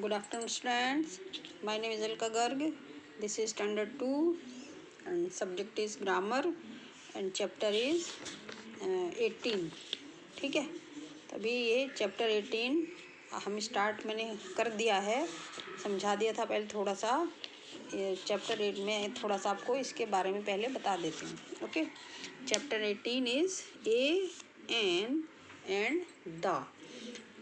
Good afternoon, students. My name is Alka Garg. This is standard 2 and subject is grammar and chapter is 18. ठीक है, तभी ये chapter 18 हम start मैंने कर दिया है, समझा दिया था पहले थोड़ा सा। ये चैप्टर 8 में थोड़ा सा आपको इसके बारे में पहले बता देती हूँ। Okay, chapter 18 is a, an and the.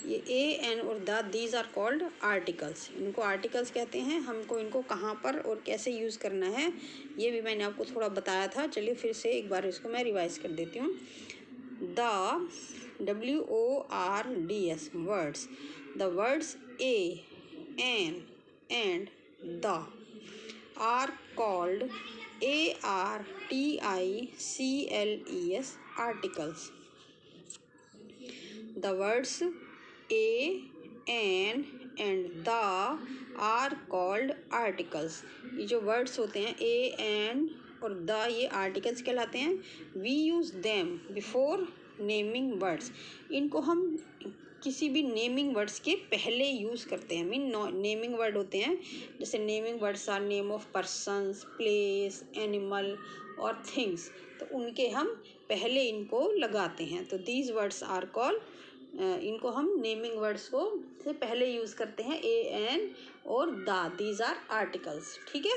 ये ए, एन और the, these are called articles. इनको आर्टिकल्स कहते हैं। हमको इनको कहाँ पर और कैसे यूज़ करना है ये भी मैंने आपको थोड़ा बताया था। चलिए फिर से एक बार इसको मैं रिवाइज कर देती हूँ। The, WORDS, words. The words a, an and the are called ARTICLES articles. The words a, an and the are called articles। ये जो वर्ड्स होते हैं a, an और the, ये आर्टिकल्स कहलाते हैं। We use them before naming words। इनको हम किसी भी नेमिंग वर्ड्स के पहले यूज़ करते हैं। मीन नेमिंग वर्ड होते हैं, जैसे naming words are name of persons, place, animal और थिंग्स, तो उनके हम पहले इनको लगाते हैं। तो दीज वर्ड्स आर कॉल्ड, इनको हम नेमिंग वर्ड्स को से पहले यूज़ करते हैं। ए, एन और द, दीज आर आर्टिकल्स। ठीक है,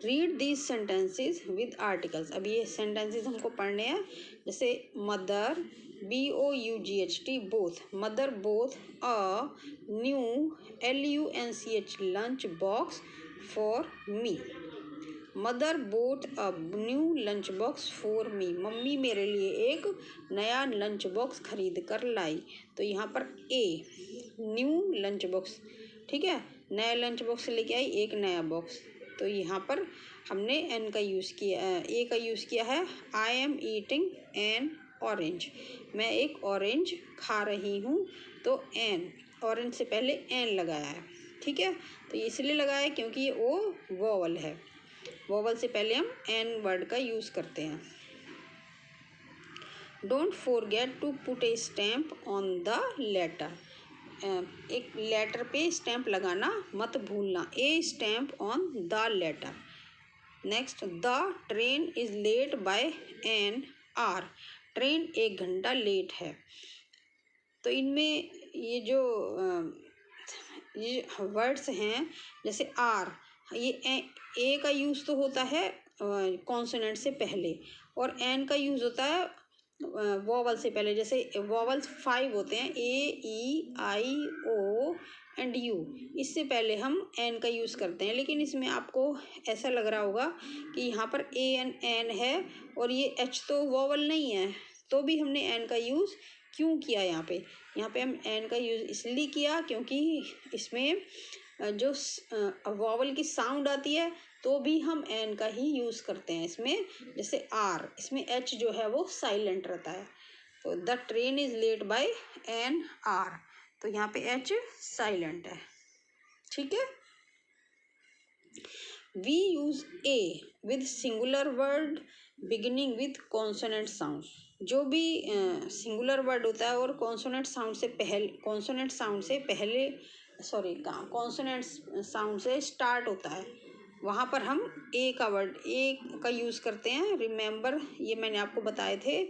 read these sentences with articles. अब ये सेंटेंसेस हमको पढ़ने हैं। जैसे mother, BOUGHT, both. Mother both a new LUNCH lunch box for me. Mother boat a new lunch box for me. Mummy मेरे लिए एक नया लंच बॉक्स खरीद कर लाई। तो यहाँ पर ए, न्यू लंच बॉक्स, ठीक है, नया लंच बॉक्स लेके आई, एक नया बॉक्स। तो यहाँ पर हमने एन का यूज़ किया, ए का यूज़ किया है। I am eating N orange, मैं एक ऑरेंज खा रही हूँ। तो एन, ऑरेंज से पहले एन लगाया है। ठीक है, तो ये इसलिए लगाया है क्योंकि ये ओ वोवल है। वोवल से पहले हम एन वर्ड का यूज़ करते हैं। Don't forget to put a stamp on the letter. एक लेटर पे स्टैम्प लगाना मत भूलना। A stamp on the letter. Next, the train is late by an hour. Train 1 घंटा लेट है। तो इनमें ये जो वर्ड्स हैं, जैसे आर, ये ए का यूज़ तो होता है कॉन्सोनेंट से पहले, और एन का यूज़ होता है वोवल से पहले। जैसे वोवल्स 5 होते हैं, A, E, I, O and U। इससे पहले हम एन का यूज़ करते हैं। लेकिन इसमें आपको ऐसा लग रहा होगा कि यहाँ पर एन है और ये H तो वोवल नहीं है, तो भी हमने एन का यूज़ क्यों किया यहाँ पे? यहाँ पे हम एन का यूज़ इसलिए किया क्योंकि इसमें जो वोवल की साउंड आती है तो भी हम एन का ही यूज़ करते हैं इसमें। जैसे आर, इसमें एच जो है वो साइलेंट रहता है। तो the train is late by an hour, तो यहाँ पे एच साइलेंट है। ठीक है, we use a with singular word beginning with consonant sound. जो भी सिंगुलर वर्ड होता है और कॉन्सोनेंट साउंड से पहले कॉन्सोनेंट साउंड से स्टार्ट होता है, वहाँ पर हम ए का यूज़ करते हैं। रिमेंबर, ये मैंने आपको बताए थे।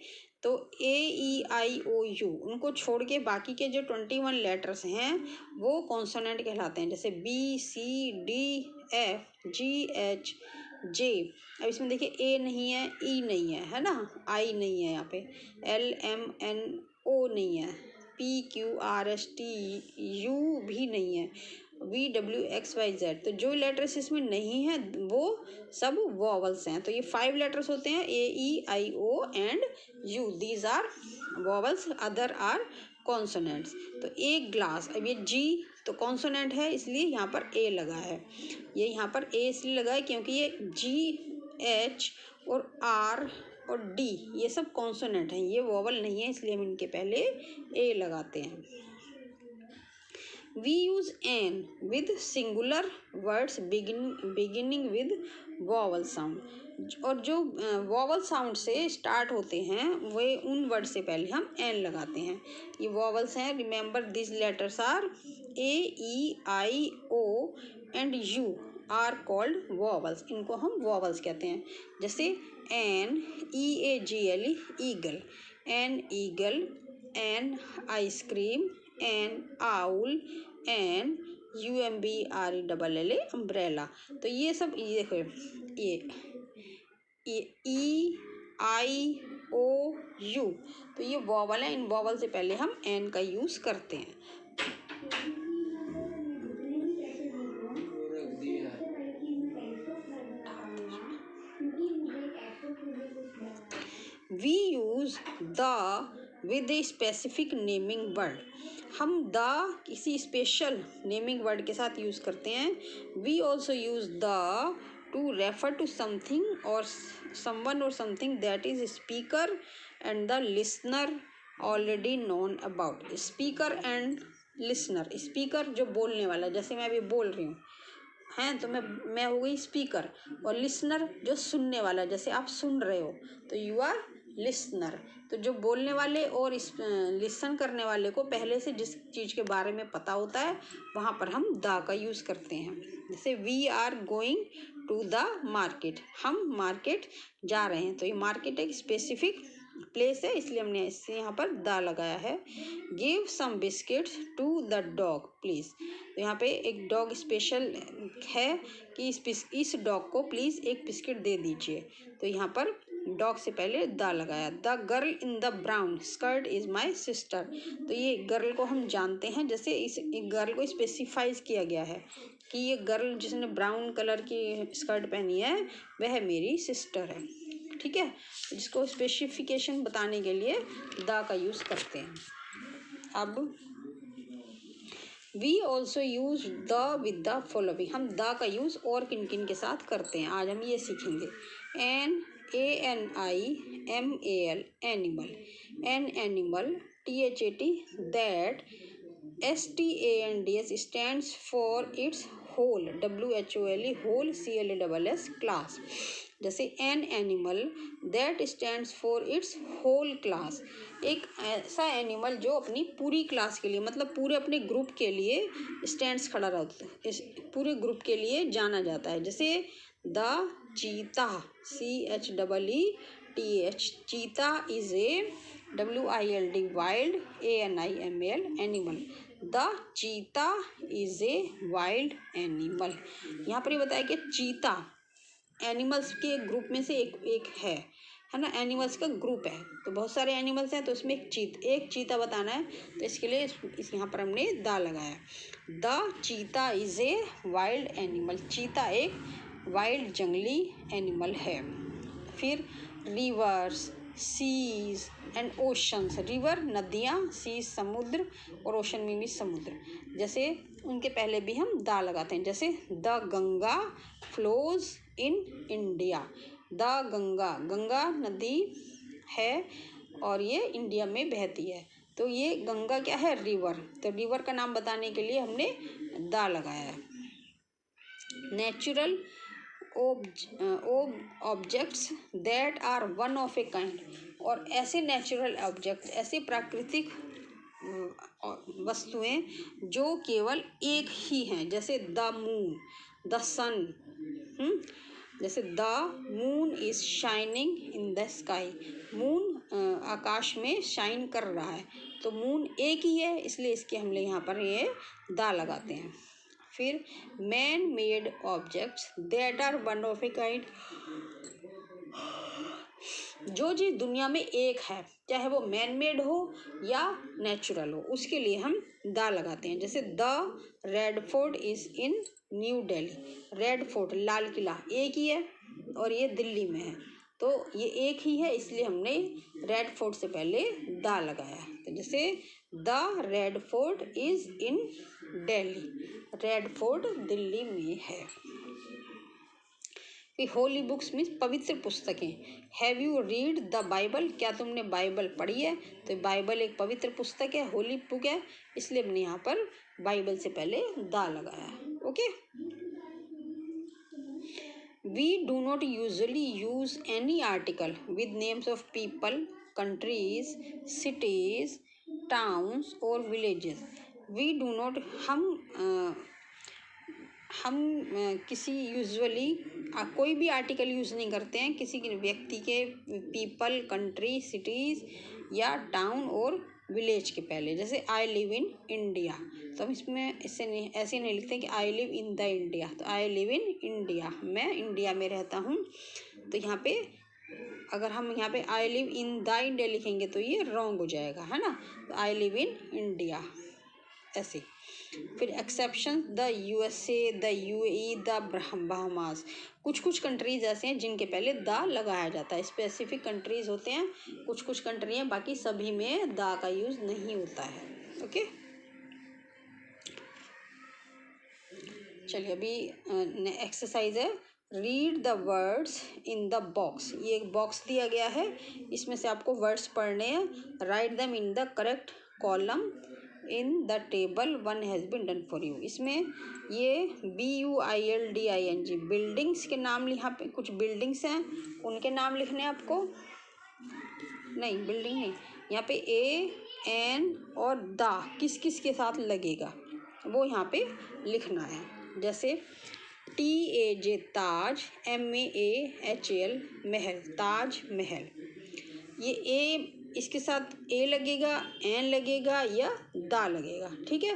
तो AEIOU, उनको छोड़ के बाकी के जो 21 लेटर्स हैं वो कॉन्सोनेंट कहलाते हैं। जैसे BCDFGH J। अब इसमें देखिए ए नहीं है, ई नहीं है ना, आई नहीं है, यहाँ पे LMNO नहीं है, PQRSTU भी नहीं है, VWXYZ। तो जो लेटर्स इसमें नहीं है वो सब वोवल्स हैं। तो ये 5 लेटर्स होते हैं, AEIO and U, these are vowels, other are consonants. तो एक ग्लास, अब ये G तो कॉन्सोनेंट है इसलिए यहाँ पर ए लगा है। ये यहाँ पर ए इसलिए लगा है क्योंकि ये GH और R और D ये सब कॉन्सोनेंट हैं, ये वोवल नहीं है, इसलिए हम इनके पहले ए लगाते हैं। We use an with singular words beginning with vowel sound। और जो वॉवल साउंड से स्टार्ट होते हैं वे उन वर्ड से पहले हम एन लगाते हैं। ये वॉवल्स हैं, remember this letters are A, E, I, O and U are called vowels, इनको हम वॉवल्स कहते हैं। जैसे an, E A G L E, eagle, an eagle, an ice cream, an owl, an U M B R E double L A umbrella. तो ये सब, ये देखो, ये ई आई ओ यू, तो ये वॉवल है। इन वॉवल से पहले हम एन का यूज करते हैं। We use the with a specific naming word, हम द किसी स्पेशल नेमिंग वर्ड के साथ यूज करते हैं। We also use the to refer to something और someone or something that is speaker and the listener already known about। Speaker and listener, speaker जो बोलने वाला, जैसे मैं अभी बोल रही हूँ हैं, तो मैं हो गई स्पीकर, और लिसनर जो सुनने वाला, जैसे आप सुन रहे हो तो यू आर लिसनर। तो जो बोलने वाले और लिसन करने वाले को पहले से जिस चीज़ के बारे में पता होता है वहाँ पर हम द का यूज़ करते हैं। जैसे we are going to the market, हम मार्केट जा रहे हैं, तो ये मार्केट एक स्पेसिफिक प्लेस है, इसलिए हमने इससे यहाँ पर द लगाया है। Give some biscuits to the dog please, तो यहाँ पे एक डॉग स्पेशल है कि इस डॉग को प्लीज़ एक बिस्किट दे दीजिए, तो यहाँ पर डॉग से पहले द लगाया। The girl in the brown skirt is my sister, तो ये गर्ल को हम जानते हैं, जैसे इस गर्ल को स्पेसिफाइज किया गया है कि ये गर्ल जिसने ब्राउन कलर की स्कर्ट पहनी है वह मेरी सिस्टर है। ठीक है, जिसको स्पेसिफिकेशन बताने के लिए द का यूज़ करते हैं। अब we also use the with the following, हम द का यूज़ और किन किन के साथ करते हैं आज हम ये सीखेंगे। N A N I M A L, animal, an animal, T H A T that, S T A N D S stands for its whole, W H O L E whole, C L A double S class. जैसे an animal that stands for its whole class, एक ऐसा animal जो अपनी पूरी class के लिए, मतलब पूरे अपने ग्रुप के लिए स्टैंड्स खड़ा रहता है, इस पूरे ग्रुप के लिए जाना जाता है। जैसे the cheetah, C H double E T H, cheetah is a W I L D wild, A N I M L animal, the cheetah is a wild animal. यहाँ पर ये बताया कि चीता एनिमल्स के ग्रुप में से एक है ना, एनिमल्स का ग्रुप है, तो बहुत सारे एनिमल्स हैं, तो उसमें एक चीता बताना है, तो इसके लिए इस यहाँ पर हमने द लगाया। The cheetah is a wild animal, चीता एक वाइल्ड जंगली एनिमल है। फिर rivers, seas and oceans, river नदियाँ, सीज समुद्र, और ओशन में भी समुद्र, जैसे उनके पहले भी हम द लगाते हैं। जैसे the Ganga flows in India, the Ganga, Ganga नदी है और ये इंडिया में बहती है, तो ये गंगा क्या है, रिवर, तो रिवर का नाम बताने के लिए हमने द लगाया है। Natural objects that are one of a kind, और ऐसे नेचुरल ऑब्जेक्ट, ऐसे प्राकृतिक वस्तुएं जो केवल एक ही हैं, जैसे द मून, द सन, जैसे the moon is shining in the sky, moon आकाश में शाइन कर रहा है, तो मून एक ही है, इसलिए इसके हम लोग यहाँ पर ये द लगाते हैं। फिर man made objects that are one of a kind, जो चीज़ दुनिया में एक है, चाहे वो मैन मेड हो या नेचुरल हो, उसके लिए हम द लगाते हैं। जैसे the red fort is in New Delhi, red fort लाल किला एक ही है और ये दिल्ली में है, तो ये एक ही है, इसलिए हमने रेड फोर्ट से पहले द लगाया। तो जैसे the red fort is in Delhi, red fort Delhi में है। होली बुक्स मीन्स पवित्र पुस्तकें। Have you read the Bible, क्या तुमने बाइबल पढ़ी है, तो बाइबल एक पवित्र पुस्तक है, होली बुक है, इसलिए हमने यहाँ पर बाइबल से पहले द लगाया। Okay, we do not usually use any article with names of people, countries, cities, towns और विलेजेस। वी डू नॉट, हम किसी यूजुअली कोई भी आर्टिकल यूज़ नहीं करते हैं किसी व्यक्ति के, पीपल, कंट्री, सिटीज़ या टाउन और विलेज के पहले। जैसे आई लिव इन इंडिया, तो हम इसमें इससे नहीं, ऐसे नहीं लिखते कि I live in the India, तो आई लिव इन इंडिया, मैं इंडिया में रहता हूँ। तो यहाँ पे अगर हम यहाँ पे I live in the India लिखेंगे तो ये रॉन्ग हो जाएगा, है ना। तो आई लिव इन इंडिया ऐसे। फिर exception, the USA, the UAE, the Bahamas. कुछ कुछ कंट्रीज ऐसे हैं जिनके पहले द लगाया जाता है, स्पेसिफिक कंट्रीज होते हैं, कुछ कुछ कंट्री हैं, बाकी सभी में द का यूज़ नहीं होता है। ओके, चलिए अभी एक्सरसाइज है, read the words in the box. ये एक बॉक्स दिया गया है, इसमें से आपको वर्ड्स पढ़ने हैं। Write them in the correct column in the table one has been done for you. इसमें ये BUILDING बिल्डिंग्स के नाम, यहाँ पे कुछ बिल्डिंग्स हैं उनके नाम लिखने हैं आपको, नहीं बिल्डिंग नहीं, यहाँ पे AN और द किस किस के साथ लगेगा वो यहाँ पे लिखना है। जैसे TAJ ताज, MAHAL महल, ताज महल। ये ए इसके साथ ए लगेगा, एन लगेगा या दा लगेगा, ठीक है।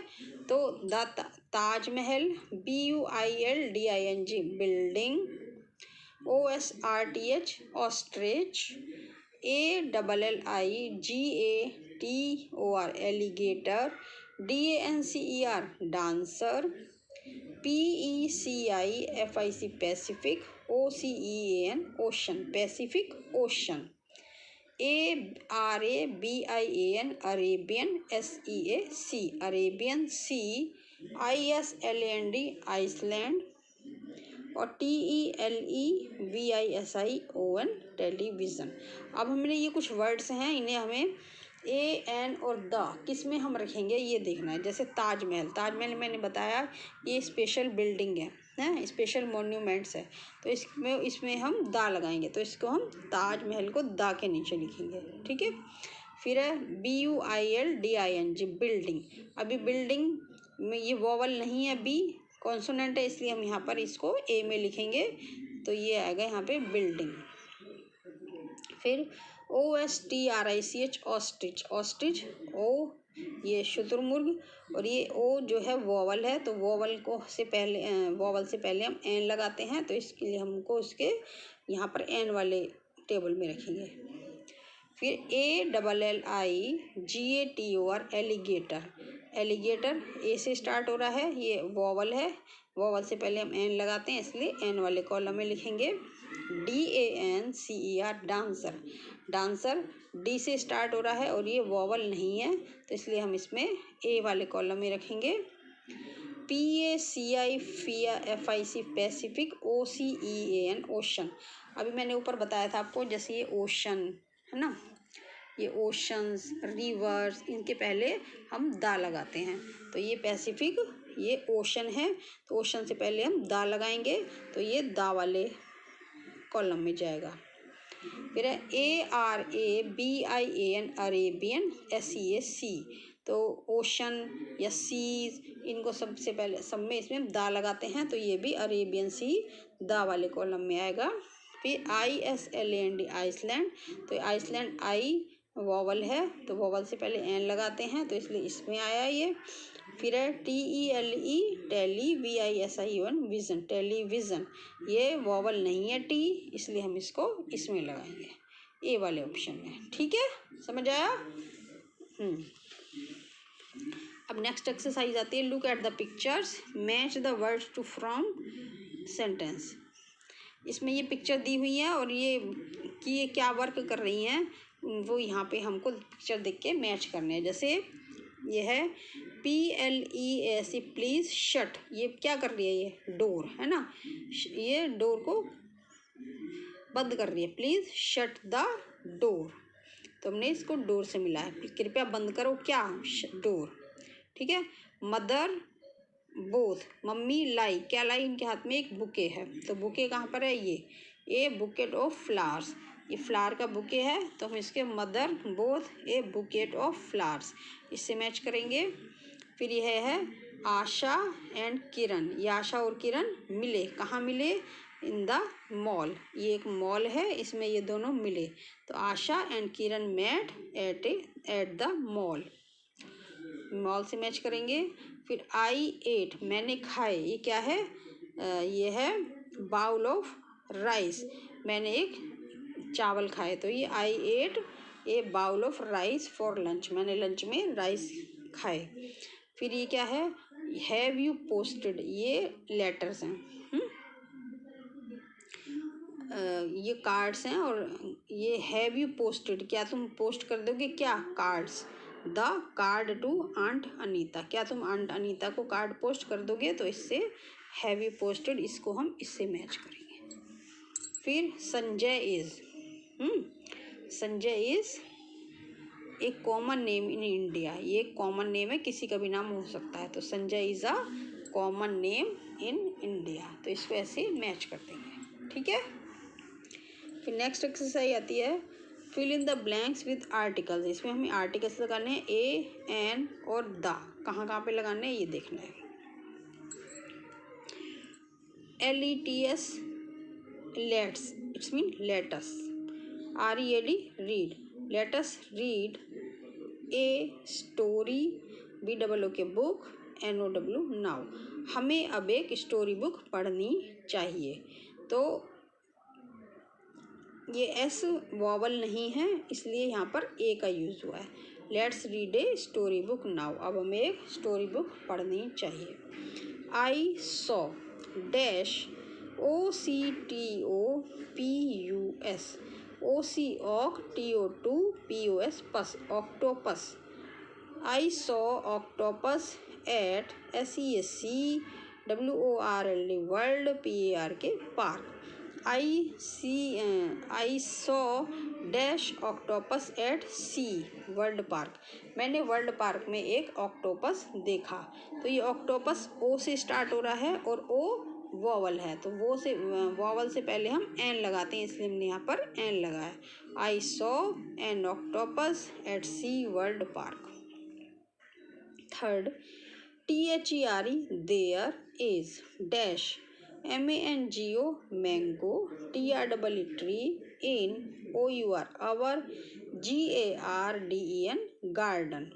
तो Taj Mahal, BUILDING building, OSRTH ostrich, ALLIGATOR alligator, DANCER dancer, PECIFIC Pacific, OCEAN ocean Pacific ocean, ARABIAN Arabian, SEAC Arabian sea, ISLAND island और TELEVISION टेलीविज़न। अब हमने ये कुछ वर्ड्स हैं, इन्हें हमें AN और द किस में हम रखेंगे ये देखना है। जैसे ताजमहल, ताजमहल मैंने बताया ये स्पेशल बिल्डिंग है, स्पेशल मॉन्यूमेंट्स है, तो इसमें हम दा लगाएंगे, तो इसको हम ताजमहल को दा के नीचे लिखेंगे, ठीक है। फिर है BUILDING बिल्डिंग। अभी बिल्डिंग में ये वोवल नहीं है, बी कॉन्सोनेंट है, इसलिए हम यहाँ पर इसको ए में लिखेंगे, तो ये आएगा यहाँ पे बिल्डिंग। फिर OSTRICH ऑस्ट्रिच, ऑस्ट्रिच ओ ये शुतुरमुर्ग, और ये ओ जो है वोवल है, तो वोवल से पहले हम एन लगाते हैं, तो इसके लिए हमको उसके यहाँ पर एन वाले टेबल में रखेंगे। फिर ALLIGATOR एलिगेटर, एलिगेटर ए से स्टार्ट हो रहा है, ये वोवल है, वोवल से पहले हम एन लगाते हैं, इसलिए एन वाले कॉलम में लिखेंगे। DANCER डांसर, डांसर डी से स्टार्ट हो रहा है और ये वोवल नहीं है, तो इसलिए हम इसमें ए वाले कॉलम में रखेंगे। PACIFIC Pacific, OCEAN ocean. अभी मैंने ऊपर बताया था आपको, जैसे ये ओशन है ना, ये ओशंस, रिवर्स, इनके पहले हम दा लगाते हैं, तो ये पैसिफिक, ये ओशन है, तो ओशन से पहले हम दा लगाएंगे, तो ये दा वाले कॉलम में जाएगा। फिर है ARABIAN अरेबियन, SEAC, तो ओशन या सीज, इनको सबसे पहले सब में इसमें दा लगाते हैं, तो ये भी अरेबियन सी दा वाले कॉलम में आएगा। फिर ISLAND आइसलैंड, तो आइसलैंड आई वोवल है, तो वोवल से पहले एन लगाते हैं, तो इसलिए इसमें आया ये। फिर है TELEVISION विज़न, टेलीविज़न, ये वोवल नहीं है टी, इसलिए हम इसको इसमें लगाएंगे, ए वाले ऑप्शन में, ठीक है, समझ आया। अब नेक्स्ट एक्सरसाइज आती है, look at the pictures, match the words to from sentence. इसमें ये पिक्चर दी हुई है और ये क्या वर्क कर रही हैं वो यहाँ पे हमको पिक्चर देख के मैच करने हैं। जैसे ये है PLEAC प्लीज़ शट, ये क्या कर रही है, ये डोर है ना, ये डोर को बंद कर रही है, प्लीज़ शट द डोर, तो हमने इसको डोर से मिला है, कृपया बंद करो क्या, डोर, ठीक है। मदर बोथ, मम्मी लाई, क्या लाई, इनके हाथ में एक बुके है, तो बुके कहाँ पर है, ये बुकेट ऑफ फ्लावर्स, ये फ्लावर का बुके है, तो हम इसके mother both A bouquet of flowers, इससे मैच करेंगे। फिर यह है आशा एंड किरण। ये आशा और किरण मिले, कहाँ मिले? In the mall. ये एक मॉल है, इसमें ये दोनों मिले। तो Asha and Kiran met at the mall. Mall से मैच करेंगे। फिर आई एट, मैंने खाए। ये क्या है? ये है बाउल ऑफ राइस। मैंने एक चावल खाए, तो ये I ate a bowl of rice for lunch. मैंने लंच में राइस खाए। फिर ये क्या है? Have you posted. ये लेटर्स हैं। ये कार्ड्स हैं। और ये हैव यू पोस्टेड, क्या तुम पोस्ट कर दोगे? क्या? Cards. The card to aunt Anita, क्या तुम आंट अनीता को कार्ड पोस्ट कर दोगे? तो इससे हैव यू पोस्टेड, इसको हम इससे मैच करेंगे। फिर संजय इज। संजय इज एक कॉमन नेम इन इंडिया। ये एक कॉमन नेम है, किसी का भी नाम हो सकता है। तो Sanjay is a common name in India. तो इसको ऐसे मैच कर देंगे। ठीक है। फिर नेक्स्ट एक्सरसाइज आती है fill in the blanks with articles. इसमें हमें आर्टिकल्स लगाने हैं ए, एन और द। कहाँ कहाँ पे लगाने हैं ये देखना है। LETS let's, it's mean let us. READ read, let's read a story. BOO K book, NOW now. हमें अब एक स्टोरी बुक पढ़नी चाहिए। तो ये एस वॉवल नहीं है, इसलिए यहाँ पर ए का यूज़ हुआ है। Let's read a story book now. अब हमें एक स्टोरी बुक पढ़नी चाहिए। I saw dash OCTOPUS, OC oc, TO2 POS pus, octopus. I saw octopus at SESC world PARK park. I saw dash octopus at sea world park. मैंने world park में एक octopus देखा। तो ये octopus ओ से start हो रहा है और ओ वॉवल है, तो वो से वॉवल से पहले हम एन लगाते हैं, इसलिए हमने यहाँ पर एन लगाया। I saw an octopus at sea world park. Third, THERE there is dash MANGO mango, TREE tree, in OUR our, GARDEN garden.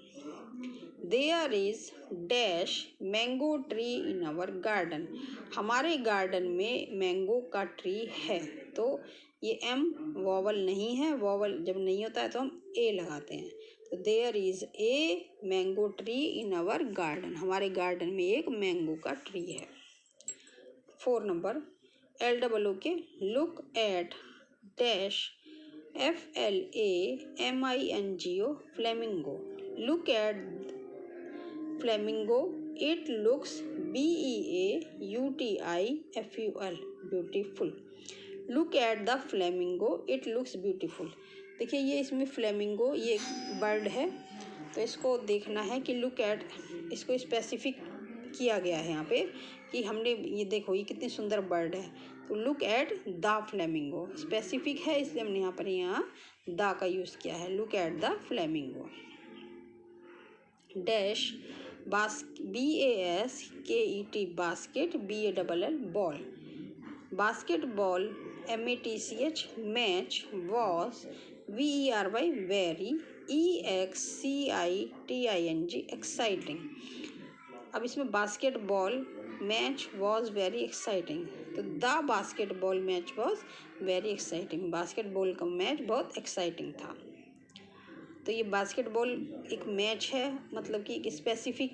There is dash mango tree in our garden. हमारे garden में mango का tree है। तो ये M vowel नहीं है, vowel जब नहीं होता है तो हम ए लगाते हैं। तो there is a mango tree in our garden. हमारे गार्डन में एक मैंगो का ट्री है। 4 number, LOO K look at dash FLAMINGO flamingo. Look at flamingo, it looks BEAUTIFUL beautiful. Look at the flamingo, it looks beautiful. देखिए ये इसमें flamingo ये bird है, तो इसको देखना है कि लुक एट, इसको स्पेसिफिक किया गया है यहाँ पे कि हमने ये देखो ये कितनी सुंदर बर्ड है। तो look at the flamingo specific है, इसलिए हमने यहाँ पर द का यूज़ किया है। Look at the flamingo. Dash BASKET basket, BALL ball. Basketball MATCH match, was VERY very, EXCITING exciting. अब इसमें basketball match was very exciting, तो the basketball match was very exciting. Basketball का match बहुत exciting था। तो ये basketball एक match है, मतलब कि एक स्पेसिफिक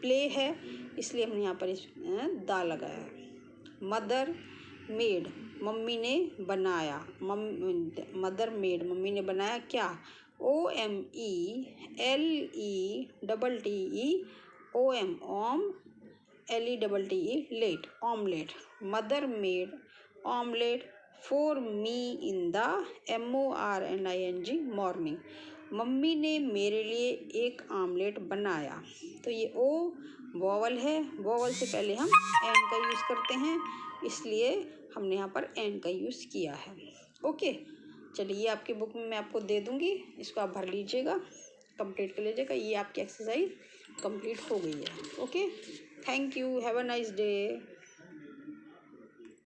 प्ले है, इसलिए हमने यहाँ पर इस दा लगाया। मदर मेड, मम्मी ने बनाया। मदर मेड, मम्मी ने बनाया क्या? OMELETTE om, LETTE let, omelette. Mother made omelette for me in the MORNING morning. Mummy ने मेरे लिए एक आमलेट बनाया। तो ये ओ वॉवल है, वॉवल से पहले हम एन का यूज़ करते हैं, इसलिए हमने यहाँ पर एन का यूज़ किया है। ओके, चलिए आपकी बुक में मैं आपको दे दूँगी, इसको आप भर लीजिएगा, कंप्लीट कर लीजिएगा। ये आपकी एक्सरसाइज कंप्लीट हो गई है। Okay, thank you, have a nice day.